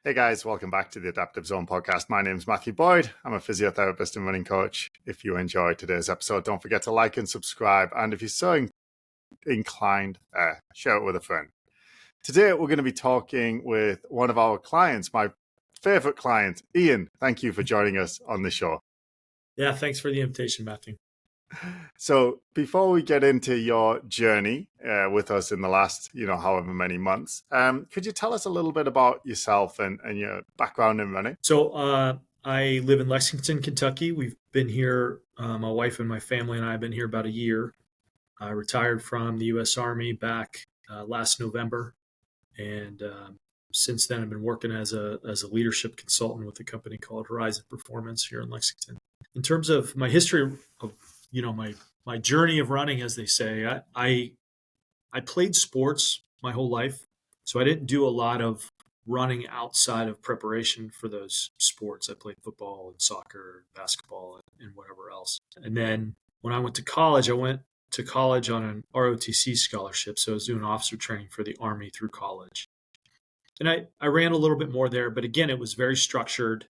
Hey guys, welcome back to the Adaptive Zone podcast. My name is Matthew Boyd. I'm a physiotherapist and running coach. If you enjoyed today's episode, don't forget to like and subscribe. And if you're so inclined, share it with a friend. Today, we're going to be talking with one of our clients, my favorite client, Ian. Thank you for joining us on the show. Yeah, thanks for the invitation, Matthew. So before we get into your journey with us in the last, however many months, could you tell us a little bit about yourself and your background in running? So I live in Lexington, Kentucky. We've been here, my wife and my family and I have been here about a year. I retired from the U.S. Army back last November. And since then, I've been working as a leadership consultant with a company called Horizon Performance here in Lexington. In terms of my history of my journey of running, as they say, I played sports my whole life. So I didn't do a lot of running outside of preparation for those sports. I played football and soccer, basketball, and whatever else. And then when I went to college on an ROTC scholarship. So I was doing officer training for the Army through college. And I ran a little bit more there. But again, it was very structured,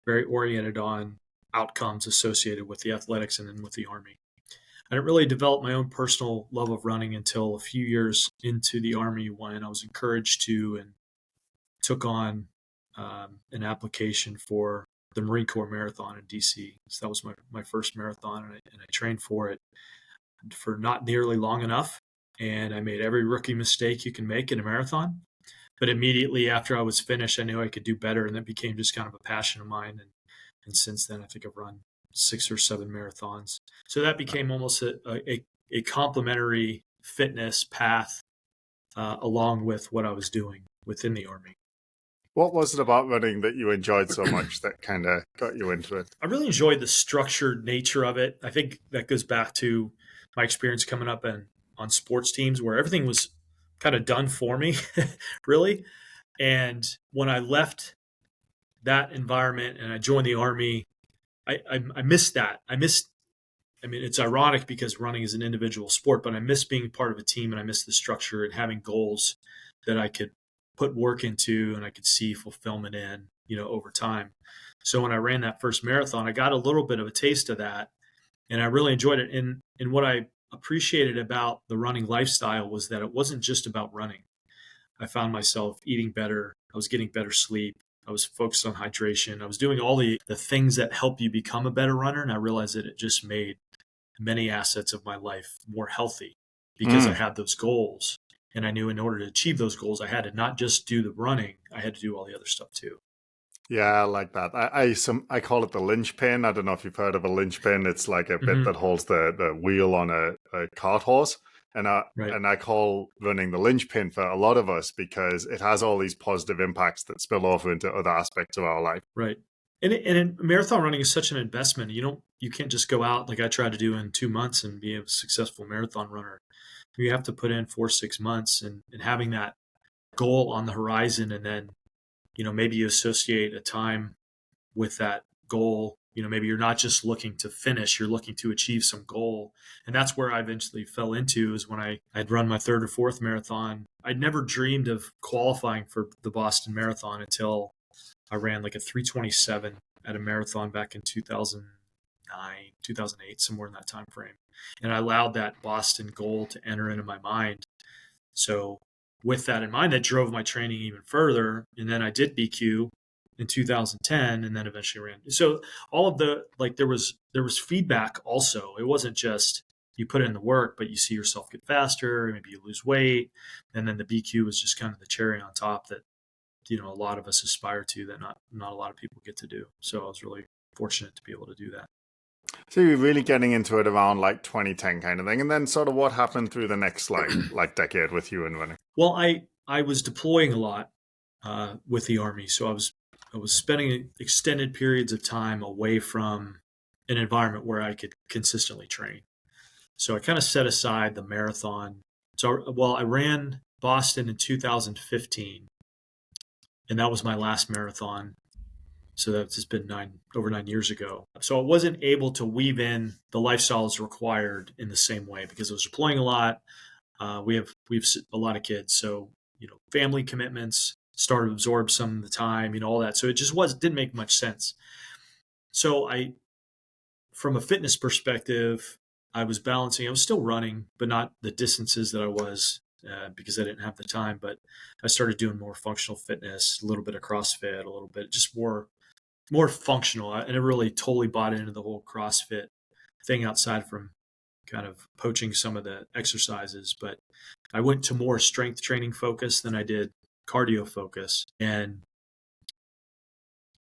very oriented on outcomes associated with the athletics and then with the Army. I didn't really develop my own personal love of running until a few years into the Army when I was encouraged to and took on an application for the Marine Corps Marathon in DC. So that was my first marathon, and I trained for it for not nearly long enough. And I made every rookie mistake you can make in a marathon. But immediately after I was finished, I knew I could do better. And that became just kind of a passion of mine. And since then, I think I've run 6 or 7 marathons. So that became almost a complementary fitness path along with what I was doing within the Army. What was it about running that you enjoyed so much that kind of got you into it? I really enjoyed the structured nature of it. I think that goes back to my experience coming up on sports teams where everything was kind of done for me, really. And when I left that environment and I joined the Army, I missed that. I mean, it's ironic because running is an individual sport, but I miss being part of a team and I miss the structure and having goals that I could put work into and I could see fulfillment in, over time. So when I ran that first marathon, I got a little bit of a taste of that and I really enjoyed it. And what I appreciated about the running lifestyle was that it wasn't just about running. I found myself eating better. I was getting better sleep. I was focused on hydration. I was doing all the things that help you become a better runner. And I realized that it just made many assets of my life more healthy because I had those goals. And I knew in order to achieve those goals, I had to not just do the running, I had to do all the other stuff too. Yeah, I like that. I call it the linchpin. I don't know if you've heard of a linchpin. It's like a bit that holds the wheel on a cart horse. And I call running the linchpin for a lot of us because it has all these positive impacts that spill over into other aspects of our life. Right. And marathon running is such an investment. You can't just go out like I tried to do in 2 months and be a successful marathon runner. You have to put in 4-6 months and having that goal on the horizon. And then, maybe you associate a time with that goal. Maybe you're not just looking to finish, you're looking to achieve some goal. And that's where I eventually fell into is when I'd run my 3rd or 4th marathon. I'd never dreamed of qualifying for the Boston Marathon until I ran like a 3:27 at a marathon back in 2009, 2008, somewhere in that time frame. And I allowed that Boston goal to enter into my mind. So with that in mind, that drove my training even further. And then I did BQ in 2010 and then eventually ran. So all of there was feedback also. It wasn't just you put in the work, but you see yourself get faster, maybe you lose weight. And then the BQ was just kind of the cherry on top that, a lot of us aspire to that not a lot of people get to do. So I was really fortunate to be able to do that. So you're really getting into it around like 2010 kind of thing. And then sort of what happened through the next like decade with you and running? Well, I was deploying a lot with the Army. So I was spending extended periods of time away from an environment where I could consistently train. So I kind of set aside the marathon. So I ran Boston in 2015, and that was my last marathon. So that's just been over 9 years ago. So I wasn't able to weave in the lifestyles required in the same way because I was deploying a lot. We have a lot of kids, so family commitments, started to absorb some of the time, all that. So it just didn't make much sense. So from a fitness perspective, I was still running, but not the distances that I was because I didn't have the time. But I started doing more functional fitness, a little bit of CrossFit, a little bit just more functional. And I really totally bought into the whole CrossFit thing outside from kind of poaching some of the exercises. But I went to more strength training focus than I did cardio focus. And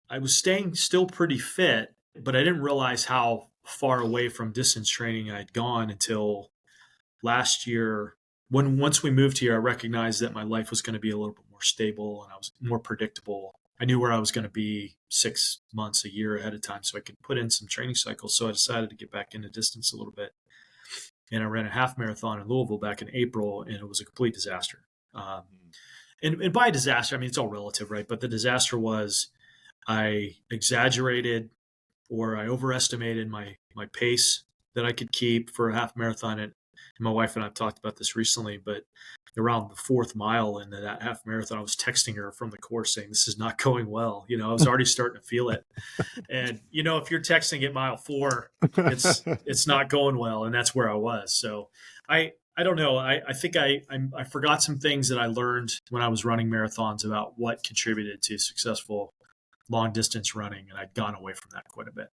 I was staying still pretty fit, but I didn't realize how far away from distance training I'd gone until last year. Once we moved here, I recognized that my life was going to be a little bit more stable and I was more predictable. I knew where I was going to be 6 months, a year ahead of time, so I could put in some training cycles. So I decided to get back into distance a little bit. And I ran a half marathon in Louisville back in April, and it was a complete disaster. And by disaster, I mean, it's all relative, right? But the disaster was I exaggerated or I overestimated my pace that I could keep for a half marathon. And my wife and I have talked about this recently, but around the 4th mile into that half marathon, I was texting her from the course saying, this is not going well. I was already starting to feel it. And, if you're texting at mile 4, it's not going well. And that's where I was. So I don't know. I think I forgot some things that I learned when I was running marathons about what contributed to successful long distance running. And I'd gone away from that quite a bit.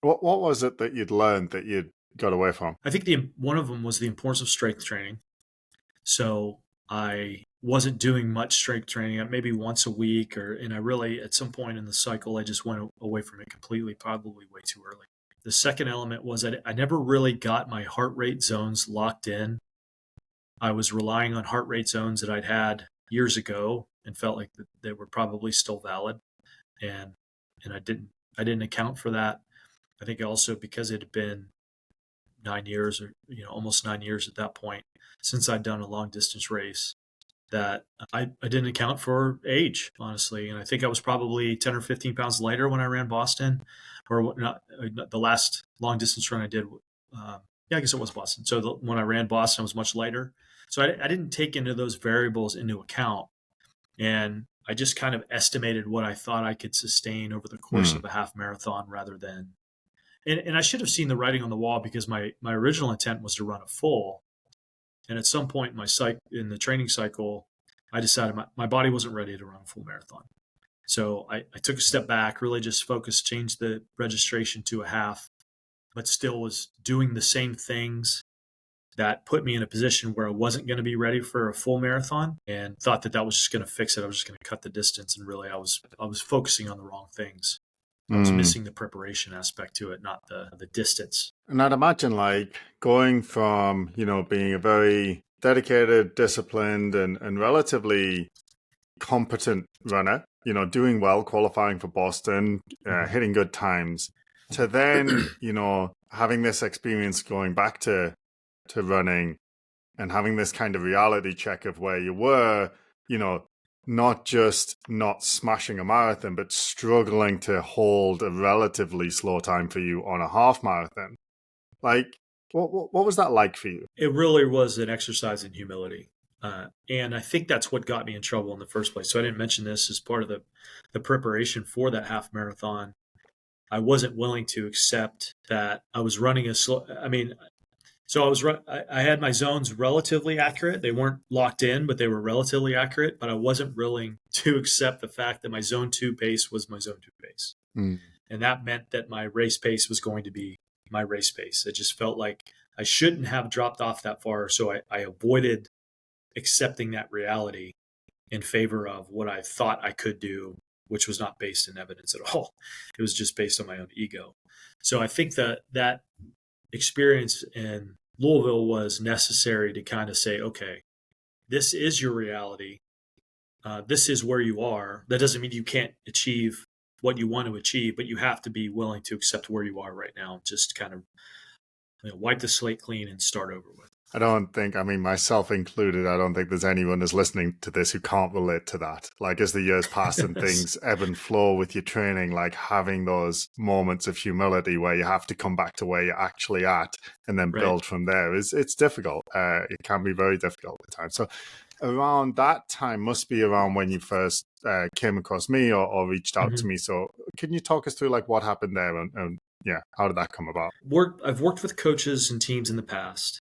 What was it that you'd learned that you'd got away from? I think one of them was the importance of strength training. So I wasn't doing much strength training, maybe once a week, and I really, at some point in the cycle, I just went away from it completely, probably way too early. The second element was I never really got my heart rate zones locked in. I was relying on heart rate zones that I'd had years ago and felt like they were probably still valid. And I didn't account for that. I think also because it had been 9 years or, almost 9 years at that point since I'd done a long distance race, that I didn't account for age, honestly. And I think I was probably 10 or 15 pounds lighter when I ran Boston, or not the last long distance run I did. I guess it was Boston. So when I ran Boston, I was much lighter. So I didn't take into those variables into account. And I just kind of estimated what I thought I could sustain over the course of a half marathon rather than, and I should have seen the writing on the wall because my original intent was to run a full. And at some point in the training cycle, I decided my body wasn't ready to run a full marathon. So I took a step back, really just focused, changed the registration to a half, but still was doing the same things that put me in a position where I wasn't going to be ready for a full marathon, and thought that was just going to fix it. I was just going to cut the distance. And really I was focusing on the wrong things. I was missing the preparation aspect to it, not the distance. And I'd imagine going from, being a very dedicated, disciplined and relatively competent runner, doing well, qualifying for Boston, hitting good times, to then, having this experience going back to running and having this kind of reality check of where you were, not just not smashing a marathon, but struggling to hold a relatively slow time for you on a half marathon. What was that like for you? It really was an exercise in humility. And I think that's what got me in trouble in the first place. So I didn't mention this as part of the preparation for that half marathon. I wasn't willing to accept that I was running I had my zones relatively accurate. They weren't locked in, but they were relatively accurate. But I wasn't willing to accept the fact that my zone 2 pace was my zone 2 pace. And that meant that my race pace was going to be my race pace. It just felt like I shouldn't have dropped off that far. So I avoided accepting that reality in favor of what I thought I could do, which was not based in evidence at all. It was just based on my own ego. So I think that experience in Louisville was necessary to kind of say, okay, this is your reality. This is where you are. That doesn't mean you can't achieve what you want to achieve, but you have to be willing to accept where you are right now. Just kind of wipe the slate clean and start over with. I don't think, myself included, I don't think there's anyone who's listening to this who can't relate to that. As the years pass and things ebb and flow with your training, having those moments of humility where you have to come back to where you're actually at and then build from there. It's difficult. It can be very difficult at times. So around that time must be around when you first came across me or reached out to Mhm. me. So can you talk us through like what happened there and yeah, how did that come about? I've worked with coaches and teams in the past,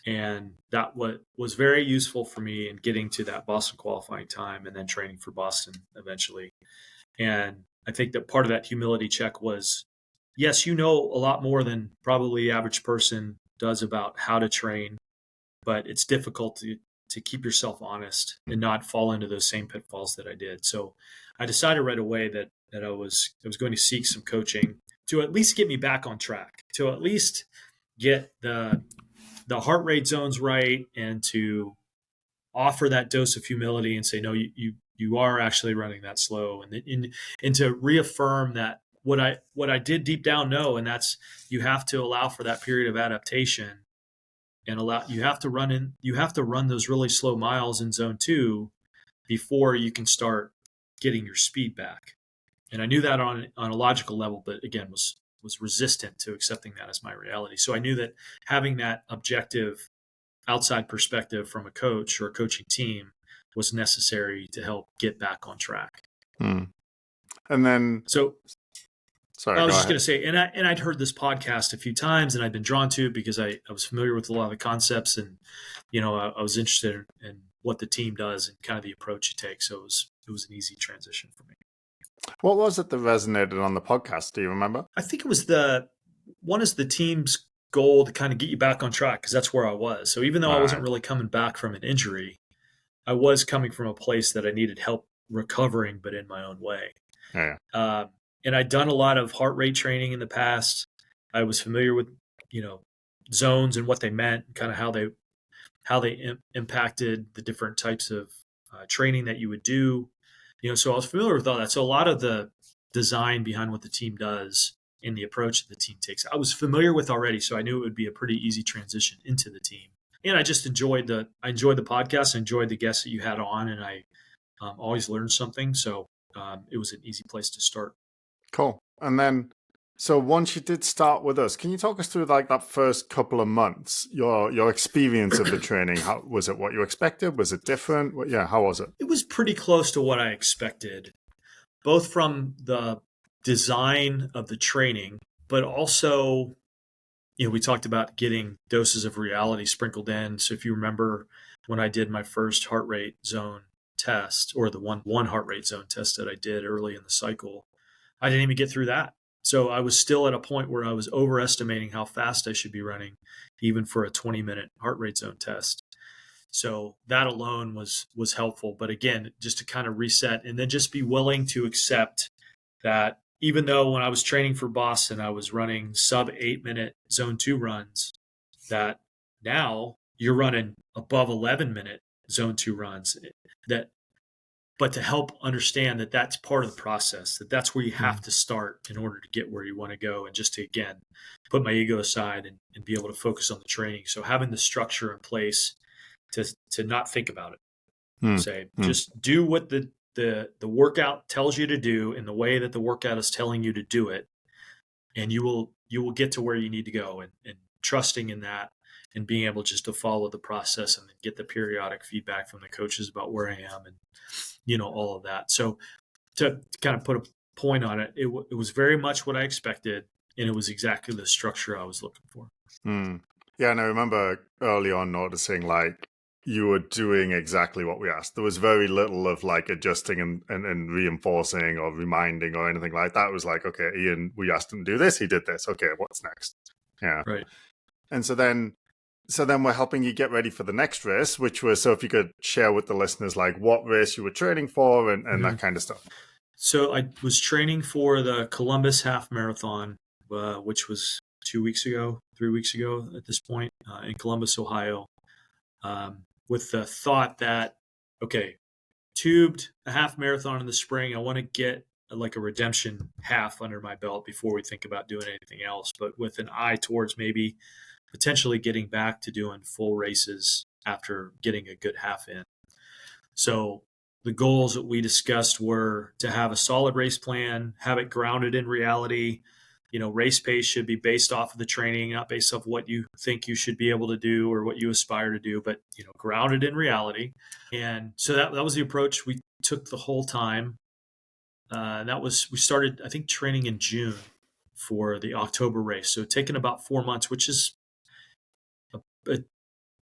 and that was very useful for me in getting to that Boston qualifying time and then training for Boston eventually. And I think that part of that humility check was, yes, you know a lot more than probably the average person does about how to train, but it's difficult to keep yourself honest and not fall into those same pitfalls that I did. So I decided right away that I was going to seek some coaching to at least get me back on track, to at least get the heart rate zones right, and to offer that dose of humility and say, no, you are actually running that slow, and to reaffirm that what I did deep down know, and that's you have to allow for that period of adaptation and you have to run those really slow miles in zone 2 before you can start getting your speed back. And I knew that on a logical level, but again was resistant to accepting that as my reality. So I knew that having that objective outside perspective from a coach or a coaching team was necessary to help get back on track. Hmm. And then, So sorry, I was go just ahead. going to say, and I'd heard this podcast a few times, and I'd been drawn to it because I was familiar with a lot of the concepts, and I was interested in what the team does and kind of the approach you take. So it was an easy transition for me. What was it that resonated on the podcast? Do you remember? I think it was the team's goal to kind of get you back on track, because that's where I was. So even though I wasn't Right. really coming back from an injury, I was coming from a place that I needed help recovering, but in my own way. Yeah. And I'd done a lot of heart rate training in the past. I was familiar with, zones and what they meant, and kind of how they impacted the different types of training that you would do. So I was familiar with all that. So a lot of the design behind what the team does and the approach that the team takes, I was familiar with already. So I knew it would be a pretty easy transition into the team. And I just enjoyed the podcast. I enjoyed the guests that you had on, and I always learned something. So it was an easy place to start. Cool. And then, so once you did start with us, can you talk us through like that first couple of months, your experience of the training? How was it? What you expected? Was it different? Yeah, how was it? It was pretty close to what I expected, both from the design of the training, but also, we talked about getting doses of reality sprinkled in. So if you remember when I did my first heart rate zone test, or the one heart rate zone test that I did early in the cycle, I didn't even get through that. So I was still at a point where I was overestimating how fast I should be running, even for a 20-minute heart rate zone test. So that alone was helpful. But again, just to kind of reset, and then just be willing to accept that even though when I was training for Boston, I was running sub 8-minute zone 2 runs, that now you're running above 11-minute zone 2 runs. But to help understand that that's part of the process, that's where you have to start in order to get where you want to go, and just to, again, put my ego aside and be able to focus on the training. So having the structure in place to not think about it. Say, just do what the workout tells you to do in the way that the workout is telling you to do it, and you will get to where you need to go, and trusting in that, and being able just to follow the process and then get the periodic feedback from the coaches about where I am, and all of that. So to kind of put a point on it, it was very much what I expected, and it was exactly the structure I was looking for. Yeah, and I remember early on noticing like you were doing exactly what we asked. There was very little of like adjusting and reinforcing or reminding or anything like that. It was like, okay, Ian, we asked him to do this, he did this. Okay, what's next? Yeah. Right. And so then we're helping you get ready for the next race, which was, so if you could share with the listeners like what race you were training for and that kind of stuff. So I was training for the Columbus Half Marathon, which was 3 weeks ago at this point, in Columbus, Ohio, with the thought that, okay, tubed a half marathon in the spring. I want to get like a redemption half under my belt before we think about doing anything else, but with an eye towards maybe potentially getting back to doing full races after getting a good half in. So the goals that we discussed were to have a solid race plan, have it grounded in reality. Race pace should be based off of the training, not based off what you think you should be able to do or what you aspire to do, but, grounded in reality. And so that was the approach we took the whole time. We started, I think, training in June for the October race. So taking about 4 months, which is a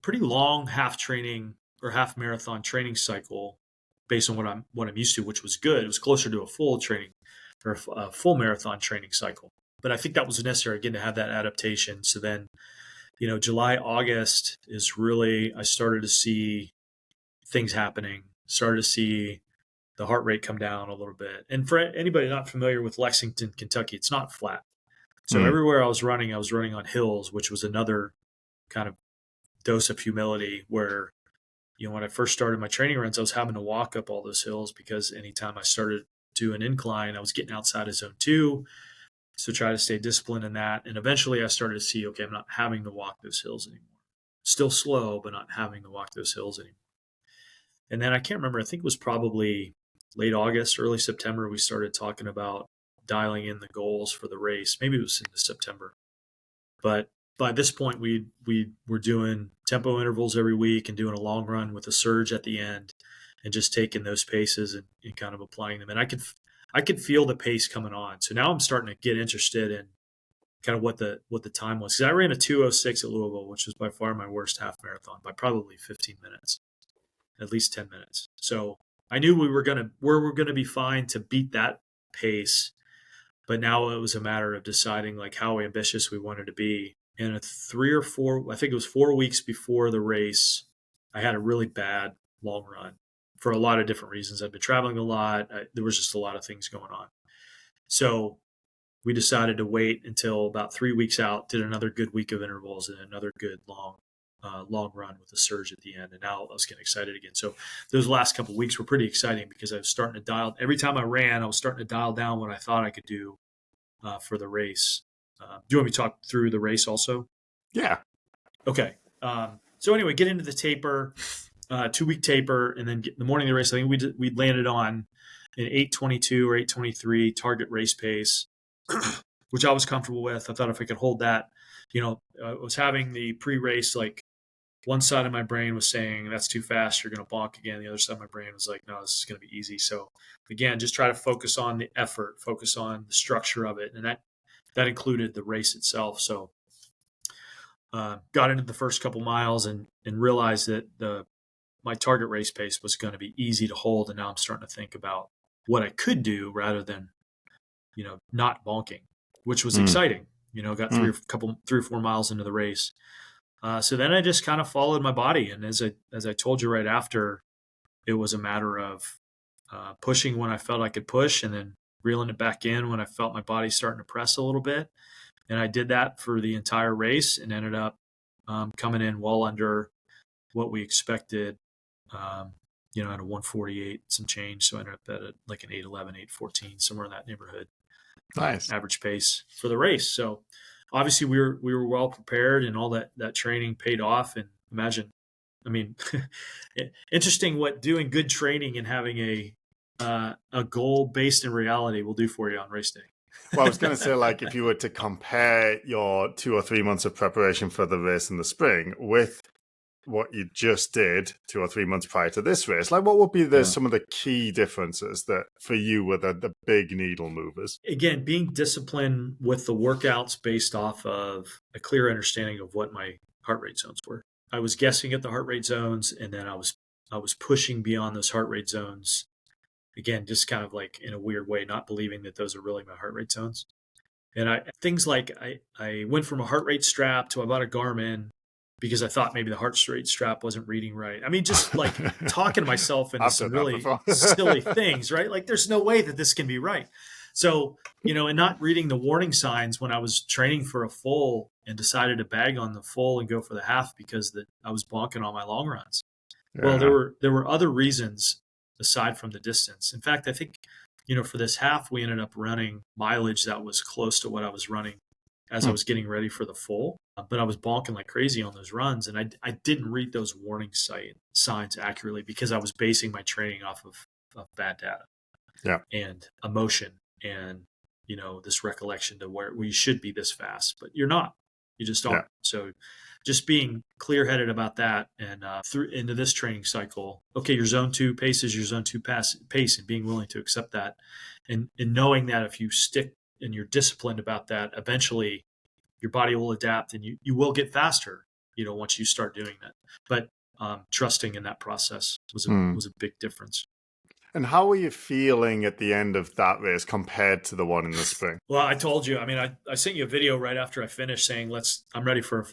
pretty long half training or half marathon training cycle based on what I'm used to, which was good. It was closer to a full training or a full marathon training cycle. But I think that was necessary again to have that adaptation. So then, July, August is really, I started to see things happening, started to see the heart rate come down a little bit. And for anybody not familiar with Lexington, Kentucky, it's not flat. So everywhere I was running on hills, which was another kind of dose of humility where, when I first started my training runs, I was having to walk up all those hills because anytime I started to an incline, I was getting outside of zone 2. So try to stay disciplined in that. And eventually I started to see, okay, I'm not having to walk those hills anymore. Still slow, but not having to walk those hills anymore. And then I can't remember, I think it was probably late August, early September, we started talking about dialing in the goals for the race. Maybe it was into September. But by this point, we were doing tempo intervals every week and doing a long run with a surge at the end and just taking those paces and kind of applying them. And I could feel the pace coming on. So now I'm starting to get interested in kind of what the time was. Because I ran a 2:06 at Louisville, which was by far my worst half marathon by probably 15 minutes, at least 10 minutes. So I knew we were going to be fine to beat that pace. But now it was a matter of deciding like how ambitious we wanted to be. And I think it was 4 weeks before the race, I had a really bad long run for a lot of different reasons. I've been traveling a lot. There was just a lot of things going on. So we decided to wait until about 3 weeks out, did another good week of intervals and another good long run with a surge at the end. And now I was getting excited again. So those last couple of weeks were pretty exciting because I was starting to every time I ran, I was starting to dial down what I thought I could do for the race. Do you want me to talk through the race also? Yeah. Okay. So anyway, get into the taper, 2-week taper, and then the morning of the race, I think we landed on an 8:22 or 8:23 target race pace, which I was comfortable with. I thought if I could hold that, I was having the pre-race, like one side of my brain was saying, that's too fast, you're going to bonk again. The other side of my brain was like, no, this is going to be easy. So again, just try to focus on the effort, focus on the structure of it. And that included the race itself. So got into the first couple miles and realized that my target race pace was going to be easy to hold. And now I'm starting to think about what I could do rather than, not bonking, which was exciting. Got 3 or 4 miles into the race. So then I just kind of followed my body. And as I told you right after, it was a matter of pushing when I felt I could push and then reeling it back in when I felt my body starting to press a little bit. And I did that for the entire race and ended up coming in well under what we expected, at a 148, some change. So I ended up at like an 8:11, 8:14, somewhere in that neighborhood. Nice. Average pace for the race. So obviously we were well prepared and all that training paid off. And interesting what doing good training and having a goal based in reality will do for you on race day. Well, I was going to say, like, if you were to compare your 2 or 3 months of preparation for the race in the spring with what you just did 2 or 3 months prior to this race, like, what would be some of the key differences that for you were the big needle movers? Again, being disciplined with the workouts based off of a clear understanding of what my heart rate zones were. I was guessing at the heart rate zones, and then I was pushing beyond those heart rate zones. Again, just kind of like in a weird way, not believing that those are really my heart rate zones. And I went from a heart rate strap to I bought a Garmin because I thought maybe the heart rate strap wasn't reading right. I mean, just like talking to myself into some really silly things, right? Like there's no way that this can be right. So, and not reading the warning signs when I was training for a full and decided to bag on the full and go for the half because I was bonking on my long runs. Yeah. Well, there were other reasons aside from the distance. In fact, I think, for this half, we ended up running mileage that was close to what I was running as I was getting ready for the full. But I was bonking like crazy on those runs. And I didn't read those warning signs accurately because I was basing my training off of bad data and emotion and, this recollection to where we should be this fast, but you're not. You just aren't. So just being clear-headed about that, and through into this training cycle, okay, your zone 2 pace is your zone 2 pace, and being willing to accept that, and knowing that if you stick and you're disciplined about that, eventually your body will adapt, and you will get faster, once you start doing that. But trusting in that process was a big difference. And how were you feeling at the end of that race compared to the one in the spring? Well, I told you. I mean, I sent you a video right after I finished saying, I'm ready for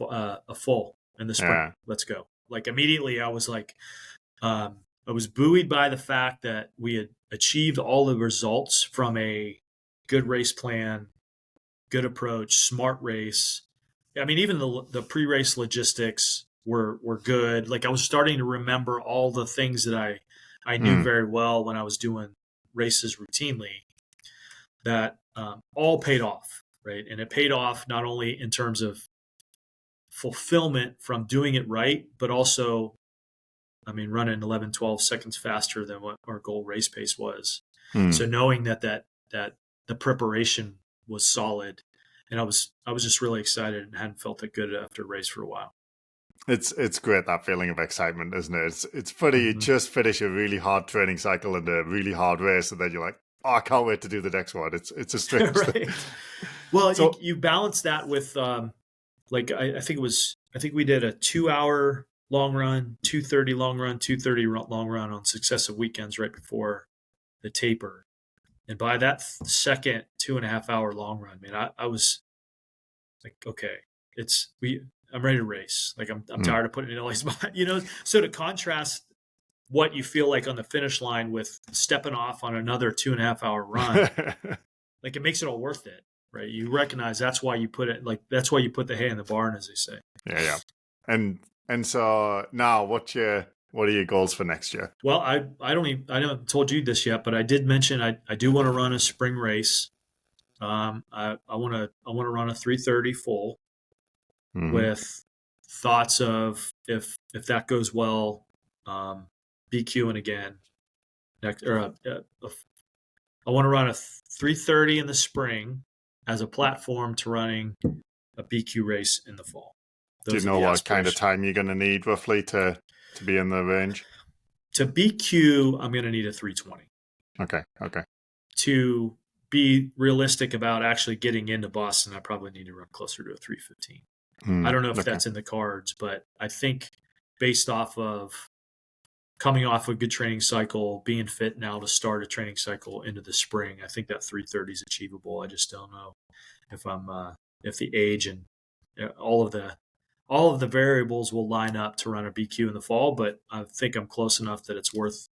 a full in the spring. Yeah. Let's go. Like immediately, I was like, I was buoyed by the fact that we had achieved all the results from a good race plan, good approach, smart race. I mean, even the pre-race logistics were good. Like I was starting to remember all the things that I knew very well when I was doing races routinely, that all paid off, right? And it paid off not only in terms of fulfillment from doing it right, but also, I mean, running 11, 12 seconds faster than what our goal race pace was. So knowing that the preparation was solid, and I was just really excited and hadn't felt that good after a race for a while. It's great, that feeling of excitement, isn't it? It's funny, you just finish a really hard training cycle and a really hard race, and then you're like, oh, I can't wait to do the next one. It's a strange thing. Well, so, you balance that with like I think we did a 2-hour long run, 2:30 long run, 2:30 long run on successive weekends right before the taper. And by that second 2.5-hour long run, man, I was like, okay, I'm ready to race. Like I'm tired of putting it in all these, so to contrast what you feel like on the finish line with stepping off on another 2.5-hour run, like it makes it all worth it, right? You recognize that's why you put the hay in the barn, as they say. Yeah. And so now what are your goals for next year? Well, I haven't told you this yet, but I did mention I do want to run a spring race. I want to run a 3:30 full with thoughts of if that goes well, BQing again. I want to run a 3:30 in the spring as a platform to running a BQ race in the fall. Do you know what kind of time you're going to need roughly to be in the range? To BQ, I'm going to need a 3:20. Okay. To be realistic about actually getting into Boston, I probably need to run closer to a 3:15. I don't know if that's in the cards, but I think based off of coming off a good training cycle, being fit now to start a training cycle into the spring, I think that 3:30 is achievable. I just don't know if the age and all of the variables will line up to run a BQ in the fall, but I think I'm close enough that it's worth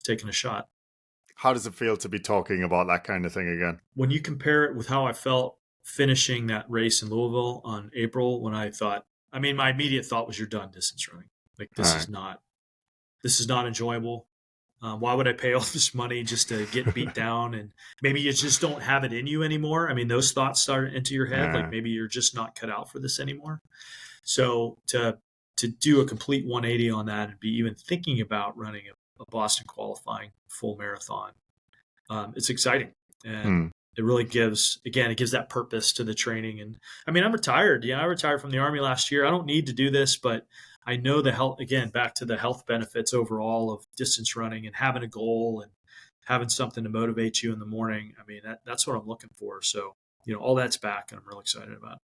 taking a shot. How does it feel to be talking about that kind of thing again? When you compare it with how I felt finishing that race in Louisville on April, when my immediate thought was, you're done distance running. Like this is not enjoyable. Why would I pay all this money just to get beat down? And maybe you just don't have it in you anymore. I mean, those thoughts start into your head. Like maybe you're just not cut out for this anymore. So to do a complete 180 on that and be even thinking about running a Boston qualifying full marathon, it's exciting. And it really gives that purpose to the training. And I mean, I'm retired. Yeah, I retired from the Army last year. I don't need to do this, but I know the health, again, back to the health benefits overall of distance running and having a goal and having something to motivate you in the morning. I mean, that's what I'm looking for. So, all that's back and I'm really excited about it.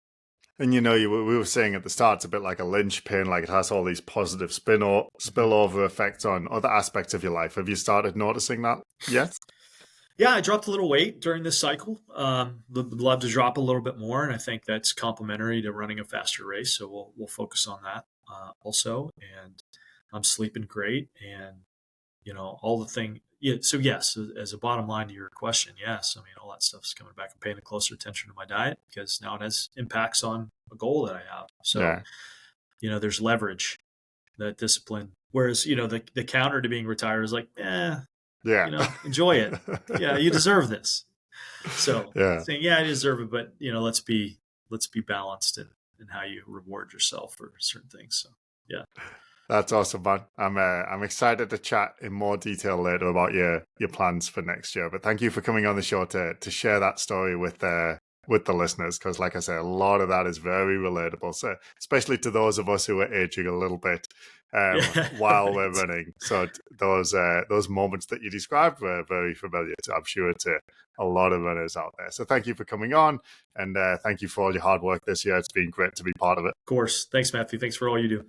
And we were saying at the start, it's a bit like a linchpin, like it has all these positive spillover effects on other aspects of your life. Have you started noticing that yet? Yeah, I dropped a little weight during this cycle. Would love to drop a little bit more, and I think that's complementary to running a faster race. So we'll focus on that also. And I'm sleeping great, and all the thing. Yeah. So yes, as a bottom line to your question, yes. I mean, all that stuff is coming back and paying closer attention to my diet because now it has impacts on a goal that I have. So there's leverage, that discipline. Whereas the counter to being retired is like, enjoy it. Yeah, you deserve this. So saying, I deserve it, but let's be balanced in how you reward yourself for certain things. So that's awesome, man. I'm excited to chat in more detail later about your plans for next year. But thank you for coming on the show to share that story with with the listeners, because like I say, a lot of that is very relatable. So especially to those of us who are aging a little bit while we're running. So those moments that you described were very familiar to, I'm sure, to a lot of runners out there. So thank you for coming on, and thank you for all your hard work this year. It's been great to be part of it. Of course. Thanks, Matthew. Thanks for all you do.